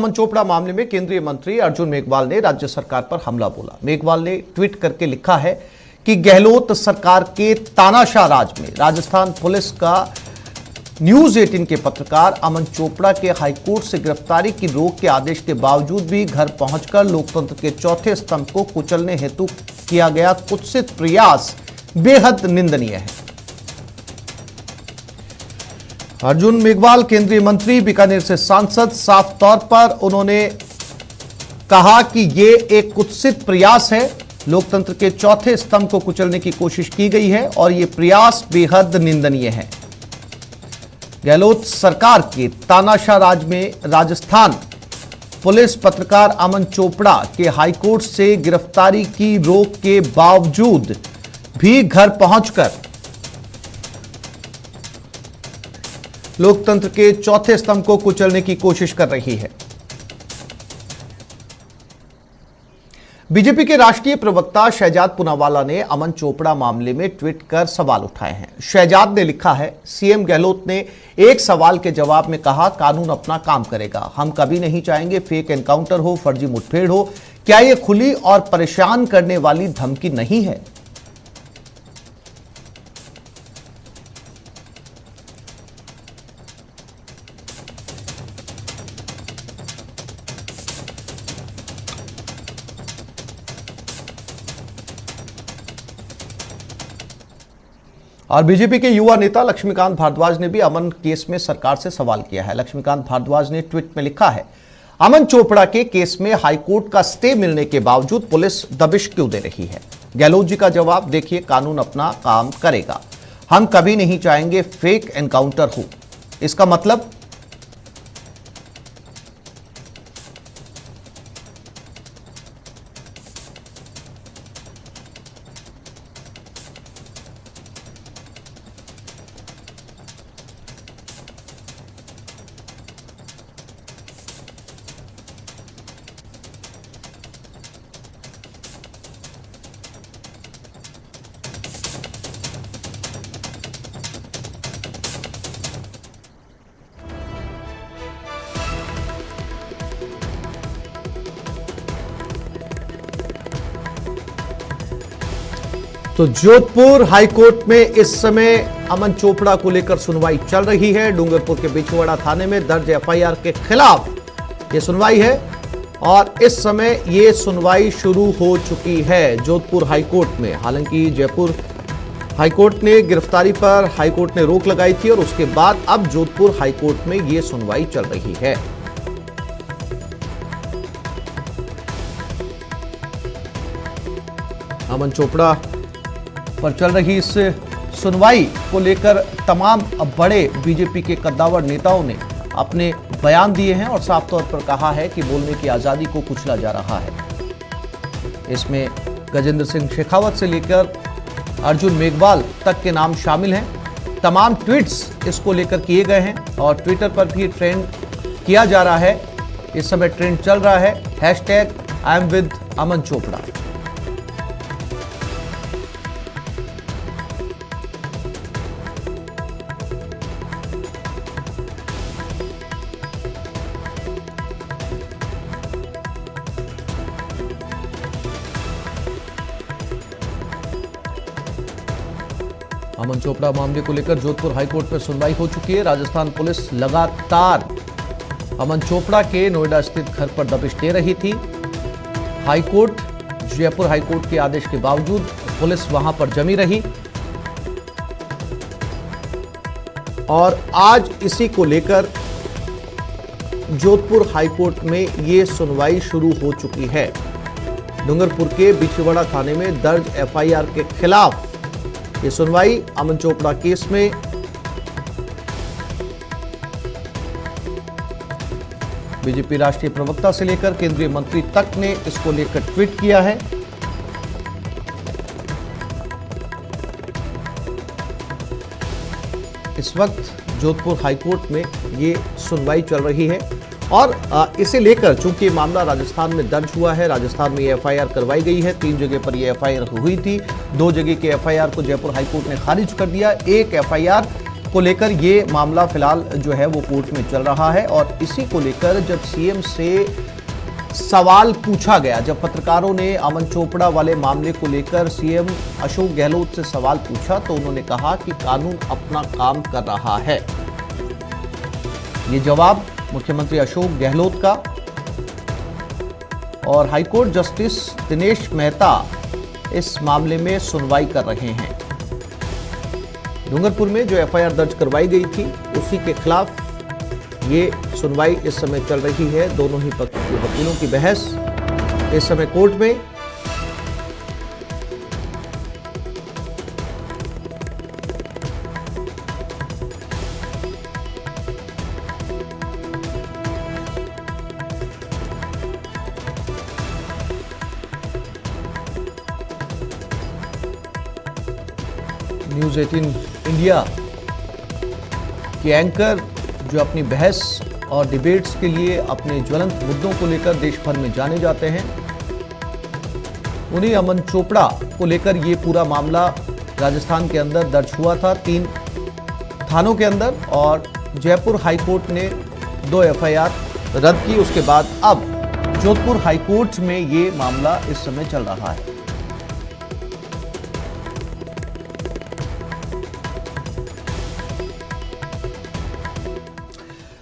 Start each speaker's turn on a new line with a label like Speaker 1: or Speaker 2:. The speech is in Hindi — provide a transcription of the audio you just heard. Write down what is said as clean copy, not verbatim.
Speaker 1: अमन चोपड़ा मामले में केंद्रीय मंत्री अर्जुन मेघवाल ने राज्य सरकार पर हमला बोला। मेघवाल ने ट्वीट करके लिखा है कि गहलोत सरकार के तानाशाह राज में राजस्थान पुलिस का न्यूज 18 के पत्रकार अमन चोपड़ा के हाईकोर्ट से गिरफ्तारी की रोक के आदेश के बावजूद भी घर पहुंचकर लोकतंत्र के चौथे स्तंभ को कुचलने हेतु किया गया कुत्सित प्रयास बेहद निंदनीय है। अर्जुन मेघवाल केंद्रीय मंत्री, बीकानेर से सांसद, साफ तौर पर उन्होंने कहा कि ये एक कुत्सित प्रयास है। लोकतंत्र के चौथे स्तंभ को कुचलने की कोशिश की गई है और ये प्रयास बेहद निंदनीय है। गहलोत सरकार के तानाशाह राज में राजस्थान पुलिस पत्रकार अमन चोपड़ा के हाईकोर्ट से गिरफ्तारी की रोक के बावजूद भी घर पहुंचकर लोकतंत्र के चौथे स्तंभ को कुचलने की कोशिश कर रही है। बीजेपी के राष्ट्रीय प्रवक्ता शहजाद पूनावाला ने अमन चोपड़ा मामले में ट्वीट कर सवाल उठाए हैं। शहजाद ने लिखा है, सीएम गहलोत ने एक सवाल के जवाब में कहा, कानून अपना काम करेगा। हम कभी नहीं चाहेंगे फेक एनकाउंटर हो, फर्जी मुठभेड़ हो। क्या यह खुली और परेशान करने वाली धमकी नहीं है? और बीजेपी के युवा नेता लक्ष्मीकांत भारद्वाज ने भी अमन केस में सरकार से सवाल किया है। लक्ष्मीकांत भारद्वाज ने ट्वीट में लिखा है, अमन चोपड़ा के केस में हाईकोर्ट का स्टे मिलने के बावजूद पुलिस दबिश क्यों दे रही है? गहलोत जी का जवाब देखिए, कानून अपना काम करेगा। हम कभी नहीं चाहेंगे फेक एनकाउंटर हो। इसका मतलब तो जोधपुर हाईकोर्ट में इस समय अमन चोपड़ा को लेकर सुनवाई चल रही है। डूंगरपुर के बिछवाड़ा थाने में दर्ज एफआईआर के खिलाफ ये सुनवाई है और इस समय ये सुनवाई शुरू हो चुकी है जोधपुर हाईकोर्ट में। हालांकि जयपुर हाईकोर्ट ने गिरफ्तारी पर हाईकोर्ट ने रोक लगाई थी और उसके बाद अब जोधपुर हाईकोर्ट में ये सुनवाई चल रही है। अमन चोपड़ा पर चल रही इस सुनवाई को लेकर तमाम बड़े बीजेपी के कद्दावर नेताओं ने अपने बयान दिए हैं और साफ तौर पर कहा है कि बोलने की आजादी को कुचला जा रहा है। इसमें गजेंद्र सिंह शेखावत से लेकर अर्जुन मेघवाल तक के नाम शामिल हैं। तमाम ट्वीट्स इसको लेकर किए गए हैं और ट्विटर पर भी ट्रेंड किया जा रहा है। इस समय ट्रेंड चल रहा है #IamWith अमन चोपड़ा। अमन चोपड़ा मामले को लेकर जोधपुर हाईकोर्ट में सुनवाई हो चुकी है। राजस्थान पुलिस लगातार अमन चोपड़ा के नोएडा स्थित घर पर दबिश दे रही थी। हाईकोर्ट, जयपुर हाईकोर्ट के आदेश के बावजूद पुलिस वहां पर जमी रही और आज इसी को लेकर जोधपुर हाईकोर्ट में ये सुनवाई शुरू हो चुकी है। डूंगरपुर के बिछवाड़ा थाने में दर्ज एफआईआर के खिलाफ ये सुनवाई अमन चोपड़ा केस में बीजेपी राष्ट्रीय प्रवक्ता से लेकर केंद्रीय मंत्री तक ने इसको लेकर ट्वीट किया है। इस वक्त जोधपुर हाईकोर्ट में ये सुनवाई चल रही है और इसे लेकर चूंकि मामला राजस्थान में दर्ज हुआ है, राजस्थान में ये एफआईआर करवाई गई है। 3 जगह पर ये एफआईआर हुई थी। 2 जगह के एफआईआर को जयपुर हाईकोर्ट ने खारिज कर दिया। एक एफआईआर को लेकर ये मामला फिलहाल जो है वो कोर्ट में चल रहा है। और इसी को लेकर जब सीएम से सवाल पूछा गया, जब पत्रकारों ने अमन चोपड़ा वाले मामले को लेकर सीएम अशोक गहलोत से सवाल पूछा तो उन्होंने कहा कि कानून अपना काम कर रहा है। ये जवाब मुख्यमंत्री अशोक गहलोत का। और हाईकोर्ट जस्टिस दिनेश मेहता इस मामले में सुनवाई कर रहे हैं। डूंगरपुर में जो एफआईआर दर्ज करवाई गई थी उसी के खिलाफ ये सुनवाई इस समय चल रही है। दोनों ही पक्ष के वकीलों की बहस इस समय कोर्ट में। न्यूज़ 18 इंडिया के एंकर जो अपनी बहस और डिबेट्स के लिए अपने ज्वलंत मुद्दों को लेकर देश भर में जाने जाते हैं, उन्हीं अमन चोपड़ा को लेकर ये पूरा मामला राजस्थान के अंदर दर्ज हुआ था 3 थानों के अंदर। और जयपुर हाईकोर्ट ने 2 एफआईआर रद्द की। उसके बाद अब जोधपुर हाईकोर्ट में ये मामला इस समय चल रहा है।